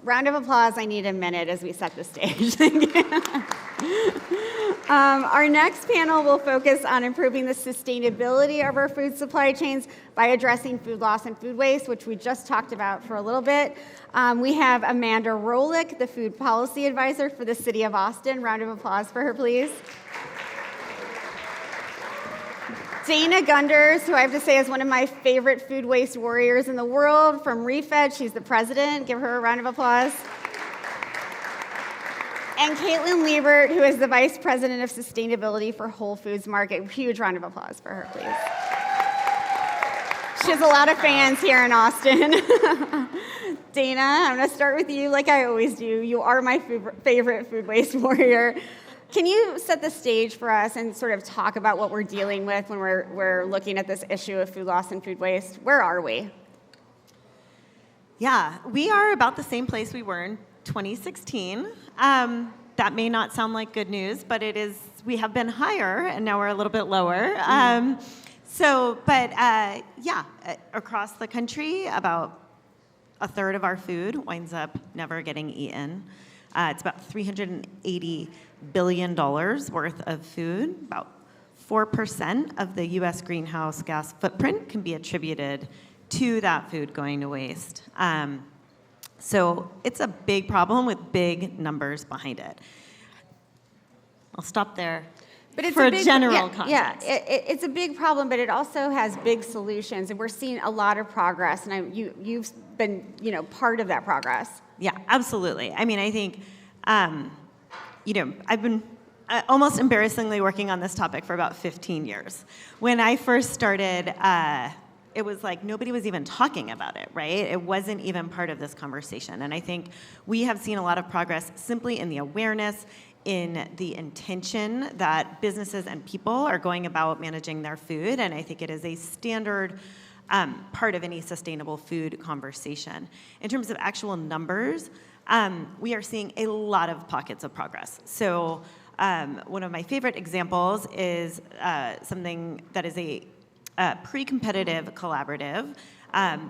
round of applause. I need a minute as we set the stage. Our next panel will focus on improving the sustainability of our food supply chains by addressing food loss and food waste, which we just talked about for a little bit. We have Amanda Rohlich, the food policy advisor for the city of Austin. Round of applause for her, please. Dana Gunders, who I have to say is one of my favorite food waste warriors in the world, from Refed. She's the president. Give her a round of applause. And Caitlin Leibert, who is the vice president of sustainability for Whole Foods Market. Huge round of applause for her, please. She has a lot of fans here in Austin. Dana, I'm going to start with you like I always do. You are my favorite food waste warrior. Can you set the stage for us and sort of talk about what we're dealing with when we're looking at this issue of food loss and food waste? Where are we? Yeah, we are about the same place we were in 2016. That may not sound like good news, but it is. We have been higher, and now we're a little bit lower. Across the country, about a third of our food winds up never getting eaten. It's about $380 billion worth of food. About 4% of the U.S. greenhouse gas footprint can be attributed to that food going to waste. So it's a big problem with big numbers behind it. I'll stop there. But it's for a general context. Yeah, it's a big problem, but it also has big solutions, and we're seeing a lot of progress. And you've been, part of that progress. Yeah, absolutely. I mean, I think, I've been almost embarrassingly working on this topic for about 15 years. When I first started, it was like nobody was even talking about it, right? It wasn't even part of this conversation. And I think we have seen a lot of progress simply in the awareness, in the intention that businesses and people are going about managing their food. And I think it is a standard part of any sustainable food conversation. In terms of actual numbers, we are seeing a lot of pockets of progress. So one of my favorite examples is something that is a pre-competitive collaborative.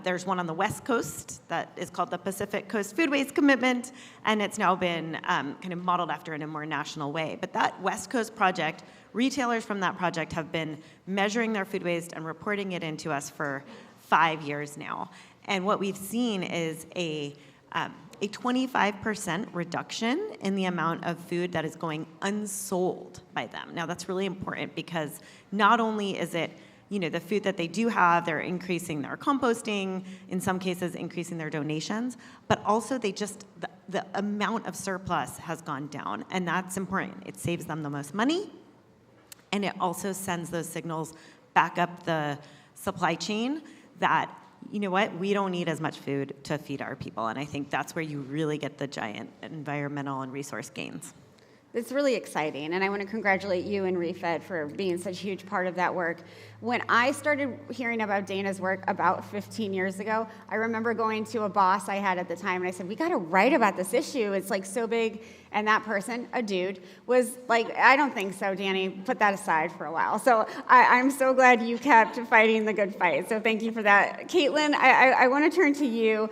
There's one on the West Coast that is called the Pacific Coast Food Waste Commitment, and it's now been kind of modeled after in a more national way. But that West Coast project, retailers from that project have been measuring their food waste and reporting it into us for 5 years now. And what we've seen is a 25% reduction in the amount of food that is going unsold by them. Now, that's really important because not only is it the food that they do have, they're increasing their composting, in some cases increasing their donations, but also the amount of surplus has gone down, and that's important. It saves them the most money, and it also sends those signals back up the supply chain that, we don't need as much food to feed our people, and I think that's where you really get the giant environmental and resource gains. It's really exciting, and I want to congratulate you and Refed for being such a huge part of that work. When I started hearing about Dana's work about 15 years ago, I remember going to a boss I had at the time, and I said, we got to write about this issue. It's like so big. And that person, a dude, was like, I don't think so, Danny. Put that aside for a while. So I'm so glad you kept fighting the good fight. So thank you for that. Caitlin, I want to turn to you.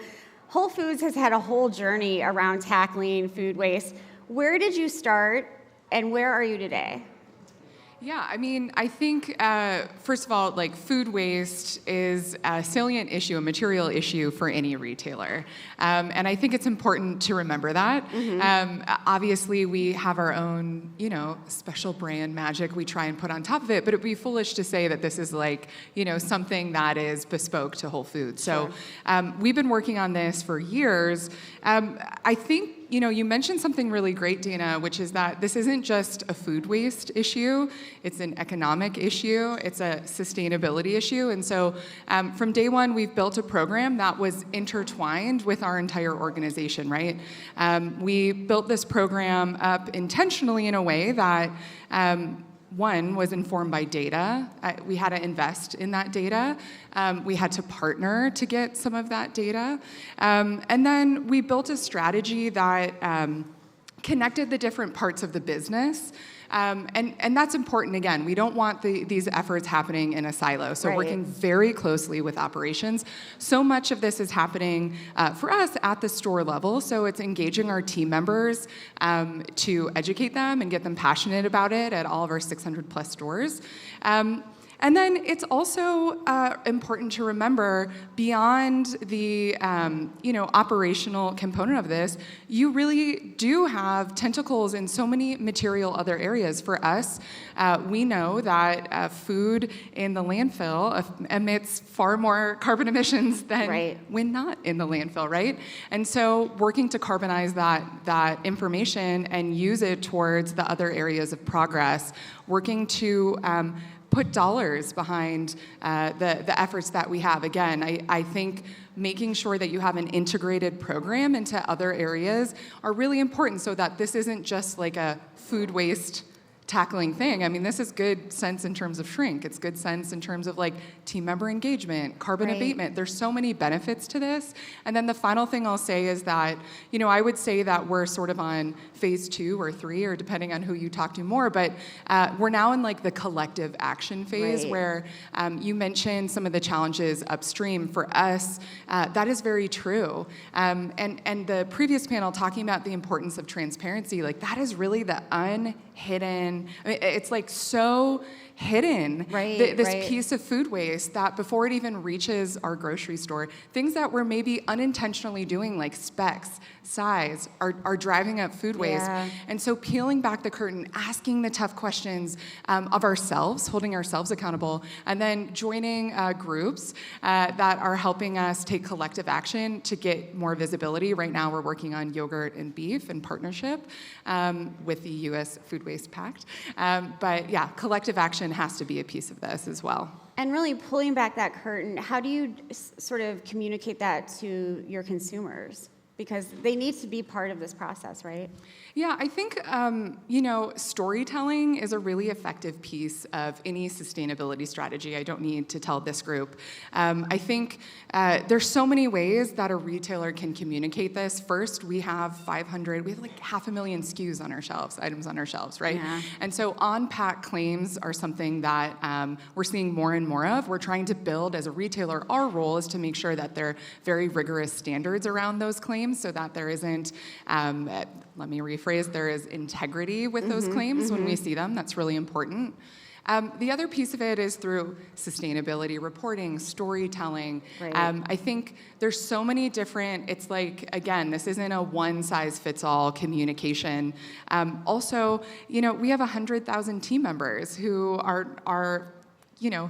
Whole Foods has had a whole journey around tackling food waste. Where did you start, and where are you today? Yeah, I mean, I think, first of all, food waste is a salient issue, a material issue for any retailer. And I think it's important to remember that. Mm-hmm. Obviously, we have our own, special brand magic we try and put on top of it, but it'd be foolish to say that this is something that is bespoke to Whole Foods. So we've been working on this for years. I think, you mentioned something really great, Dana, which is that this isn't just a food waste issue. It's an economic issue. It's a sustainability issue. And so from day one, we've built a program that was intertwined with our entire organization, right? We built this program up intentionally in a way that one was informed by data. We had to invest in that data. We had to partner to get some of that data. And then we built a strategy that connected the different parts of the business And that's important. Again, we don't want these efforts happening in a silo. So Right. working very closely with operations. So much of this is happening for us at the store level. So it's engaging our team members to educate them and get them passionate about it at all of our 600 plus stores. And then it's also important to remember, beyond the operational component of this, you really do have tentacles in so many material other areas. For us, we know that food in the landfill emits far more carbon emissions than Right. when not in the landfill, right? And so working to carbonize that information and use it towards the other areas of progress, working to put dollars behind the efforts that we have. Again, I think making sure that you have an integrated program into other areas are really important, so that this isn't just like a food waste tackling thing. I mean, this is good sense in terms of shrink. It's good sense in terms of like team member engagement, carbon Right. abatement. There's so many benefits to this. And then the final thing I'll say is that, I would say that we're sort of on phase 2 or 3, or depending on who you talk to more, but we're now in like the collective action phase, Right. where you mentioned some of the challenges upstream. For us, that is very true. And the previous panel talking about the importance of transparency, like that is really the unhidden, I mean, it's like so hidden, Right, this right. piece of food waste, that before it even reaches our grocery store, things that we're maybe unintentionally doing, like specs, size, are driving up food waste. Yeah. And so peeling back the curtain, asking the tough questions of ourselves, holding ourselves accountable, and then joining groups that are helping us take collective action to get more visibility. Right now we're working on yogurt and beef in partnership with the U.S. Food Waste Pact. But yeah, collective action has to be a piece of this as well. And really pulling back that curtain, how do you sort of communicate that to your consumers? Because they need to be part of this process, right? Yeah, I think, storytelling is a really effective piece of any sustainability strategy. I don't need to tell this group. I think there's so many ways that a retailer can communicate this. First, we have like 500,000 SKUs on our shelves, items on our shelves, right? Yeah. And so on-pack claims are something that we're seeing more and more of. We're trying to build, as a retailer, our role is to make sure that there are very rigorous standards around those claims, so that there isn't, let me rephrase, there is integrity with those claims when we see them. That's really important. The other piece of it is through sustainability reporting, storytelling. Right. I think there's so many different, it's like, again, this isn't a one-size-fits-all communication. Also, we have 100,000 team members who are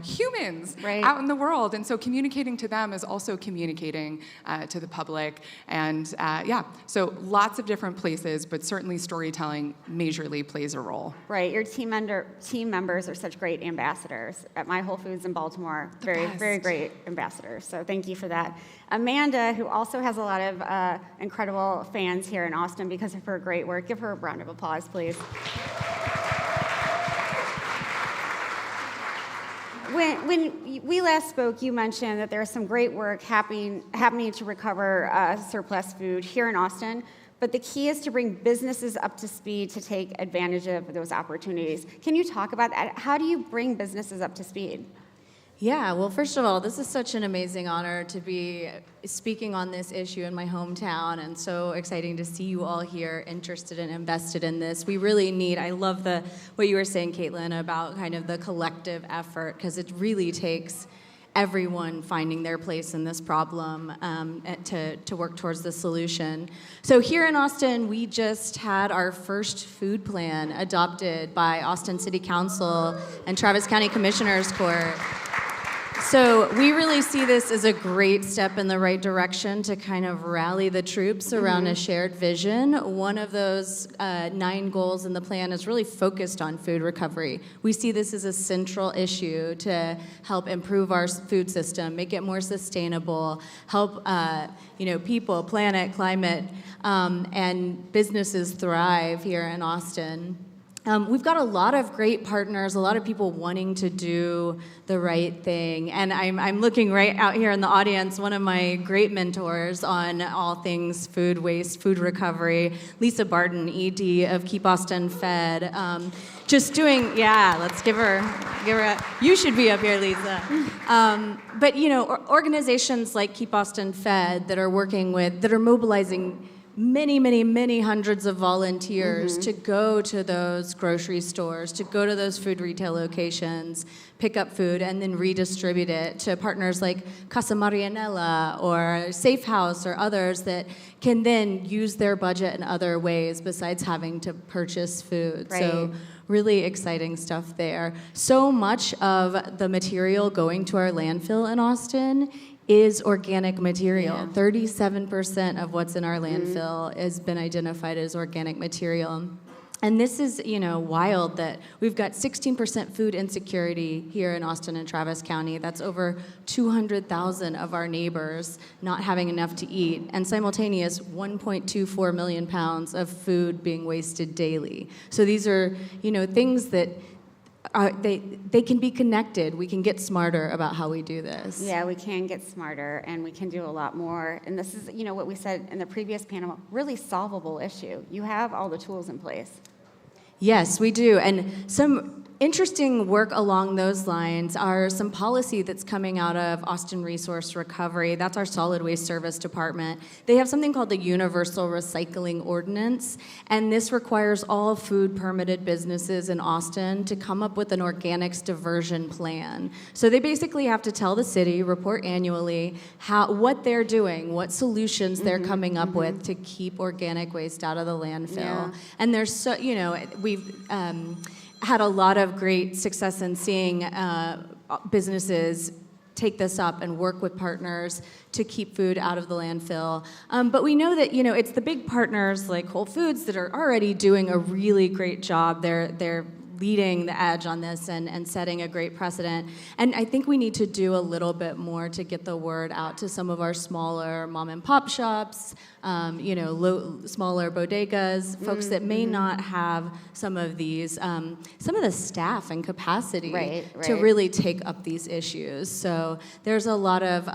humans Right. out in the world. And so communicating to them is also communicating to the public. And so lots of different places, but certainly storytelling majorly plays a role. Right. Your team members are such great ambassadors. At my Whole Foods in Baltimore, very, best. very great ambassadors. So thank you for that. Amanda, who also has a lot of incredible fans here in Austin because of her great work. Give her a round of applause, please. When we last spoke, you mentioned that there's some great work happening to recover surplus food here in Austin, but the key is to bring businesses up to speed to take advantage of those opportunities. Can you talk about that? How do you bring businesses up to speed? Yeah, well, first of all, this is such an amazing honor to be speaking on this issue in my hometown, and so exciting to see you all here interested and invested in this. We really need, I love what you were saying, Caitlin, about kind of the collective effort, because it really takes everyone finding their place in this problem to work towards the solution. So here in Austin, we just had our first food plan adopted by Austin City Council and Travis County Commissioners Court. So we really see this as a great step in the right direction to kind of rally the troops around a shared vision. One of those 9 goals in the plan is really focused on food recovery. We see this as a central issue to help improve our food system, make it more sustainable, help people, planet, climate, and businesses thrive here in Austin. We've got a lot of great partners, a lot of people wanting to do the right thing. And I'm looking right out here in the audience, one of my great mentors on all things food waste, food recovery, Lisa Barton, ED of Keep Austin Fed. Just doing, yeah, let's give her you should be up here, Lisa. But, organizations like Keep Austin Fed that are mobilizing many hundreds of volunteers to go to those grocery stores, to go to those food retail locations, pick up food, and then redistribute it to partners like Casa Marianella or Safe House or others that can then use their budget in other ways besides having to purchase food. Right. So really exciting stuff there. So much of the material going to our landfill in Austin is organic material. Yeah. 37% of what's in our landfill has been identified as organic material. And this is, wild that we've got 16% food insecurity here in Austin and Travis County. That's over 200,000 of our neighbors not having enough to eat, and simultaneous 1.24 million pounds of food being wasted daily. So these are, things that they can be connected. We can get smarter about how we do this. Yeah, we can get smarter, and we can do a lot more. And this is, what we said in the previous panel, really solvable issue. You have all the tools in place. Yes, we do. And some interesting work along those lines are some policy that's coming out of Austin Resource Recovery. That's our solid waste service department. They have something called the Universal Recycling Ordinance, and this requires all food permitted businesses in Austin to come up with an organics diversion plan. So they basically have to tell the city, report annually, what they're doing, what solutions they're coming up with to keep organic waste out of the landfill. Yeah. And there's we've had a lot of great success in seeing businesses take this up and work with partners to keep food out of the landfill. But we know that, it's the big partners like Whole Foods that are already doing a really great job. They're leading the edge on this and setting a great precedent. And I think we need to do a little bit more to get the word out to some of our smaller mom and pop shops, smaller bodegas, folks that may not have some of these, some of the staff and capacity to really take up these issues. So there's a lot of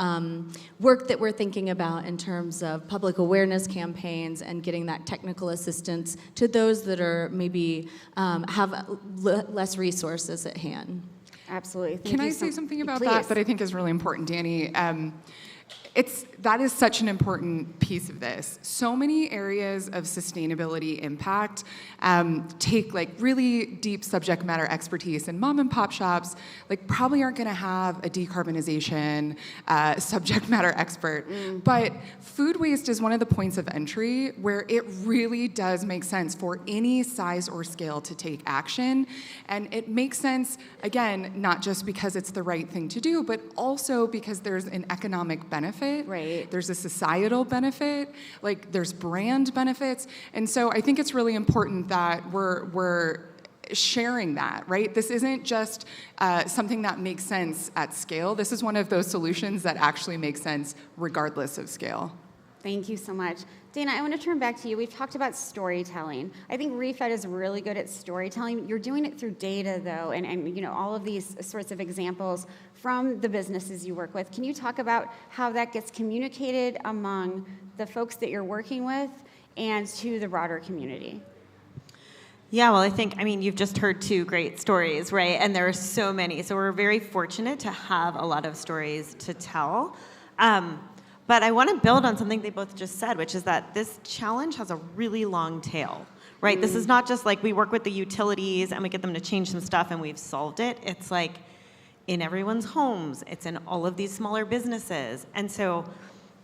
work that we're thinking about in terms of public awareness campaigns and getting that technical assistance to those that are maybe have less resources at hand. Absolutely. Can I say something about Please. that I think is really important, Danny? That is such an important piece of this. So many areas of sustainability impact take really deep subject matter expertise, and mom and pop shops probably aren't going to have a decarbonization subject matter expert. But food waste is one of the points of entry where it really does make sense for any size or scale to take action. And it makes sense, again, not just because it's the right thing to do, but also because there's an economic benefit. Right. There's a societal benefit, there's brand benefits. And so I think it's really important that we're sharing that, right? This isn't just something that makes sense at scale. This is one of those solutions that actually makes sense regardless of scale. Thank you so much. Dana, I want to turn back to you. We've talked about storytelling. I think ReFed is really good at storytelling. You're doing it through data, though, and all of these sorts of examples from the businesses you work with. Can you talk about how that gets communicated among the folks that you're working with and to the broader community? Yeah, well, you've just heard two great stories, right? And there are so many. So we're very fortunate to have a lot of stories to tell. But I want to build on something they both just said, which is that this challenge has a really long tail, right? This is not just we work with the utilities and we get them to change some stuff and we've solved it. It's in everyone's homes. It's in all of these smaller businesses. And so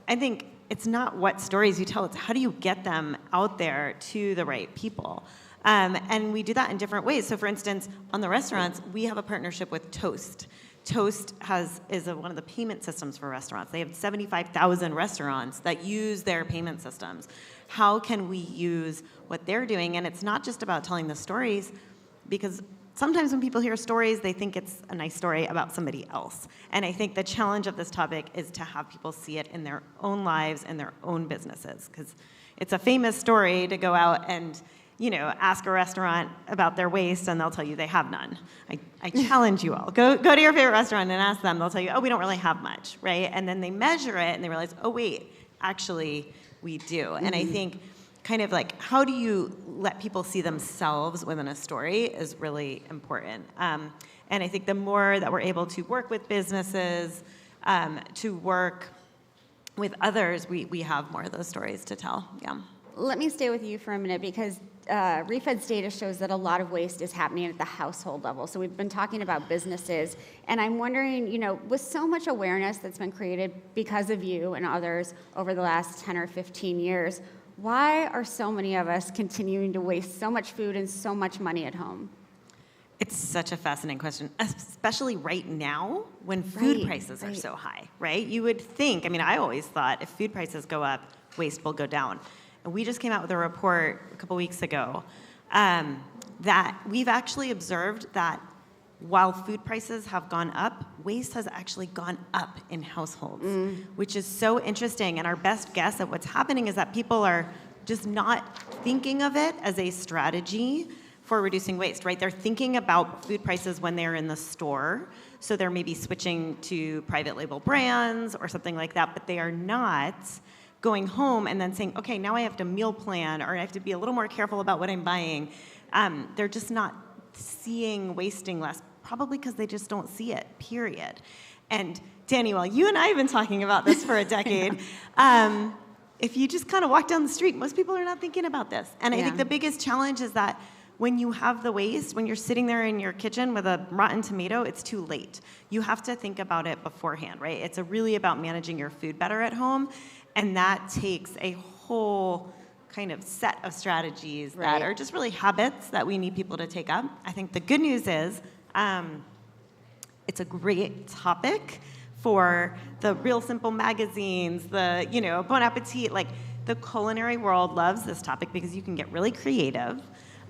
I think it's not what stories you tell, it's how do you get them out there to the right people. And we do that in different ways. So for instance, on the restaurants, we have a partnership with Toast. Toast is one of the payment systems for restaurants. They have 75,000 restaurants that use their payment systems. How can we use what they're doing? And it's not just about telling the stories, because sometimes when people hear stories, they think it's a nice story about somebody else. And I think the challenge of this topic is to have people see it in their own lives and their own businesses, because it's a famous story to go out and ask a restaurant about their waste and they'll tell you they have none. I challenge you all. Go to your favorite restaurant and ask them. They'll tell you, oh, we don't really have much, right? And then they measure it and they realize, oh, wait, actually we do. And I think kind of like, how do you let people see themselves within a story is really important. And I think the more that we're able to work with businesses, to work with others, we have more of those stories to tell. Yeah. Let me stay with you for a minute because Refed's data shows that a lot of waste is happening at the household level. So we've been talking about businesses, and I'm wondering, with so much awareness that's been created because of you and others over the last 10 or 15 years, why are so many of us continuing to waste so much food and so much money at home? It's such a fascinating question, especially right now when food prices are so high, right? You would think, I always thought if food prices go up, waste will go down. And we just came out with a report a couple weeks ago that we've actually observed that while food prices have gone up, waste has actually gone up in households, which is so interesting. And our best guess at what's happening is that people are just not thinking of it as a strategy for reducing waste, right? They're thinking about food prices when they're in the store. So they're maybe switching to private label brands or something like that, but they are not going home and then saying, okay, now I have to meal plan or I have to be a little more careful about what I'm buying. They're just not seeing wasting less, probably because they just don't see it, period. And Danielle, you and I have been talking about this for a decade. If you just kind of walk down the street, most people are not thinking about this. And I think the biggest challenge is that when you have the waste, when you're sitting there in your kitchen with a rotten tomato, it's too late. You have to think about it beforehand, right? It's really about managing your food better at home. And that takes a whole kind of set of strategies that are just really habits that we need people to take up. I think the good news is it's a great topic for the Real Simple magazines, the, Bon Appetit. Like, the culinary world loves this topic because you can get really creative.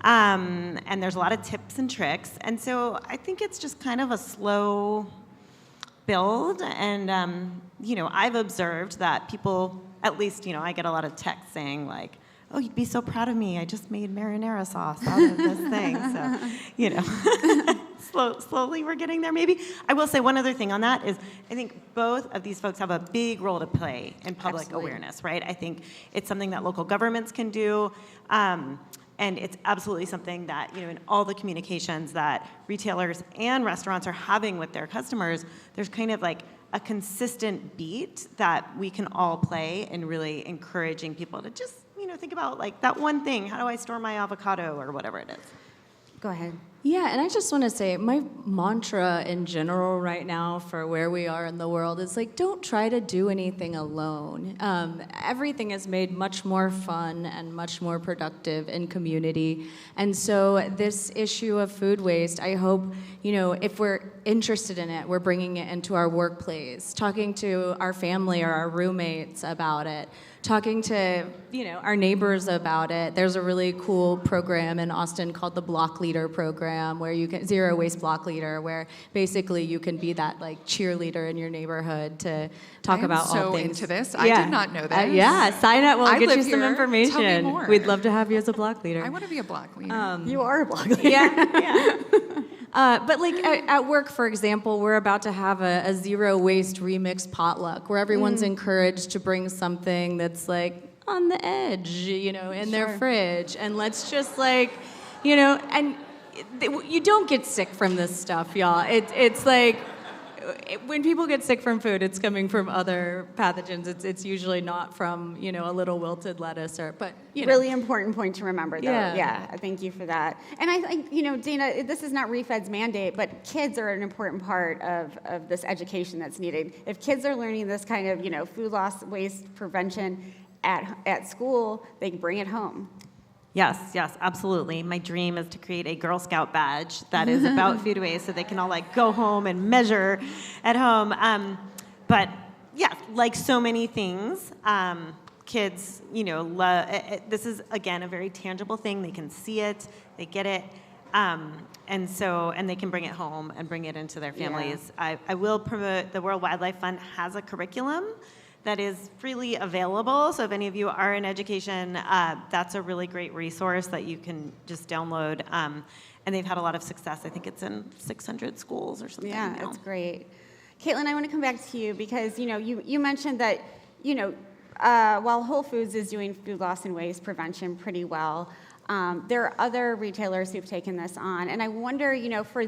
And there's a lot of tips and tricks. And so I think it's just kind of a slow build. And, I've observed that people, at least, I get a lot of texts saying like, oh, you'd be so proud of me. I just made marinara sauce out of this thing. So, slowly we're getting there maybe. I will say one other thing on that is I think both of these folks have a big role to play in public awareness, right? I think it's something that local governments can do. And it's absolutely something that, in all the communications that retailers and restaurants are having with their customers, there's kind of like a consistent beat that we can all play in really encouraging people to just, think about like that one thing. How do I store my avocado or whatever it is? Go ahead. Yeah, and I just want to say my mantra in general right now for where we are in the world is like, don't try to do anything alone. Everything is made much more fun and much more productive in community. And so this issue of food waste, I hope, if we're interested in it, we're bringing it into our workplace, talking to our family or our roommates about it, talking to, our neighbors about it. There's a really cool program in Austin called the Block Leader Program, where you can, Zero Waste Block Leader, where basically you can be that like cheerleader in your neighborhood to talk about all things. Into this. I did not know this. Yeah, sign up. We'll get you some here. information. Tell me more. We'd love to have you as a block leader. I want to be a block leader. You are a block leader. Yeah. But like at work, for example, we're about to have a zero waste remix potluck where everyone's encouraged to bring something that's like on the edge, in their fridge. And let's just like, and you don't get sick from this stuff, y'all. It's like, when people get sick from food, it's coming from other pathogens. It's usually not from, a little wilted lettuce but Really important point to remember, though. Yeah. Thank you for that. And I think, Dana, this is not Refed's mandate, but kids are an important part of this education that's needed. If kids are learning this kind of, food loss, waste prevention at school, they can bring it home. Yes, absolutely. My dream is to create a Girl Scout badge that is about food waste so they can all like go home and measure at home. But yeah, like so many things, kids, this is again a very tangible thing. They can see it, they get it, and they can bring it home and bring it into their families. I will promote the World Wildlife Fund has a curriculum that is freely available. So if any of you are in education, that's a really great resource that you can just download. And they've had a lot of success. I think it's in 600 schools or something. Yeah, now. that's great. Caitlin, I want to come back to you because, you mentioned that, while Whole Foods is doing food loss and waste prevention pretty well, there are other retailers who've taken this on. And I wonder, for,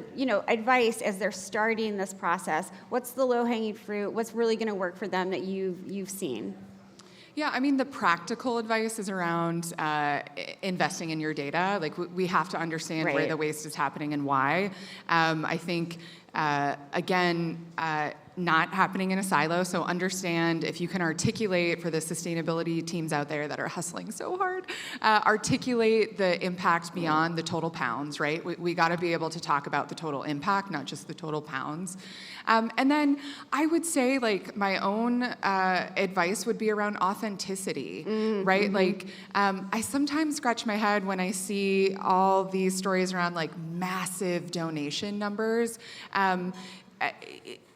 advice as they're starting this process, what's the low-hanging fruit? What's really going to work for them that you've seen? Yeah, I mean, the practical advice is around investing in your data. Like, we have to understand where the waste is happening and why. I think, again, not happening in a silo, so understand if you can articulate for the sustainability teams out there that are hustling so hard, articulate the impact beyond the total pounds, right? We got to be able to talk about the total impact, not just the total pounds. And then I would say, like, my own advice would be around authenticity, right? Like, I sometimes scratch my head when I see all these stories around, like, massive donation numbers.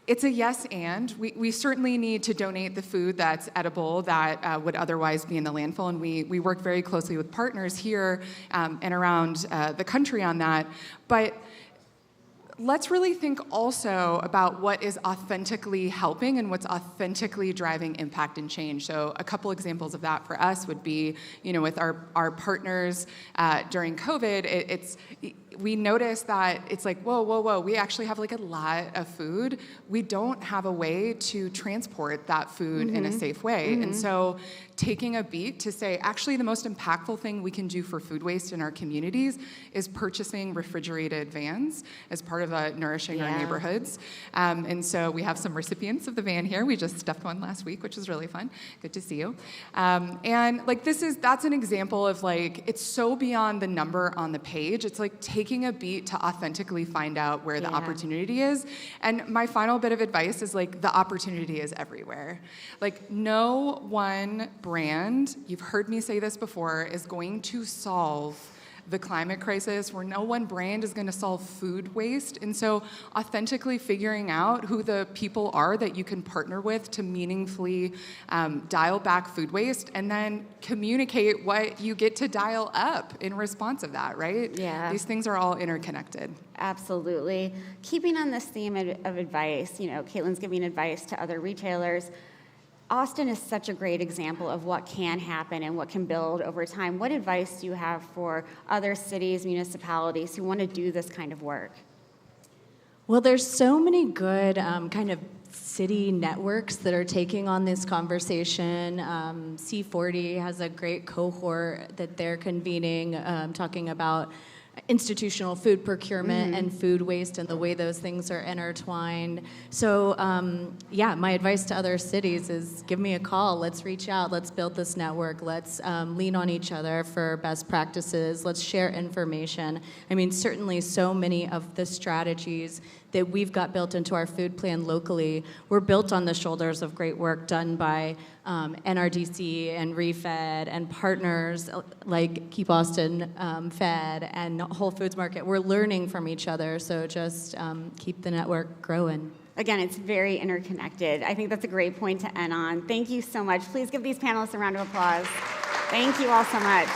It's a yes and. We certainly need to donate the food that's edible that would otherwise be in the landfill, and we work very closely with partners here and around the country on that. But let's really think also about what is authentically helping and what's authentically driving impact and change. So a couple examples of that for us would be, with our partners during COVID, we noticed that it's like, whoa, we actually have like a lot of food. We don't have a way to transport that food in a safe way. And so taking a beat to say, actually the most impactful thing we can do for food waste in our communities is purchasing refrigerated vans as part of nourishing our neighborhoods. And so we have some recipients of the van here. We just stuffed one last week, which was really fun. Good to see you. And like that's an example of like, it's so beyond the number on the page. It's like taking a beat to authentically find out where the opportunity is. And my final bit of advice is like, the opportunity is everywhere. Like no one brand, you've heard me say this before, is going to solve the climate crisis, where no one brand is going to solve food waste. And so authentically figuring out who the people are that you can partner with to meaningfully dial back food waste, and then communicate what you get to dial up in response of that, right? Yeah. These things are all interconnected. Absolutely. Keeping on this theme of advice, Caitlin's giving advice to other retailers. Austin is such a great example of what can happen and what can build over time. What advice do you have for other cities, municipalities who want to do this kind of work? Well, there's so many good kind of city networks that are taking on this conversation. C40 has a great cohort that they're convening, talking about institutional food procurement and food waste and the way those things are intertwined. So my advice to other cities is give me a call. Let's reach out. Let's build this network. Let's lean on each other for best practices. Let's share information. I mean, certainly so many of the strategies that we've got built into our food plan locally were built on the shoulders of great work done by NRDC and ReFed and partners like Keep Austin Fed and Whole Foods Market. We're learning from each other, so just keep the network growing. Again, it's very interconnected. I think that's a great point to end on. Thank you so much. Please give these panelists a round of applause. Thank you all so much.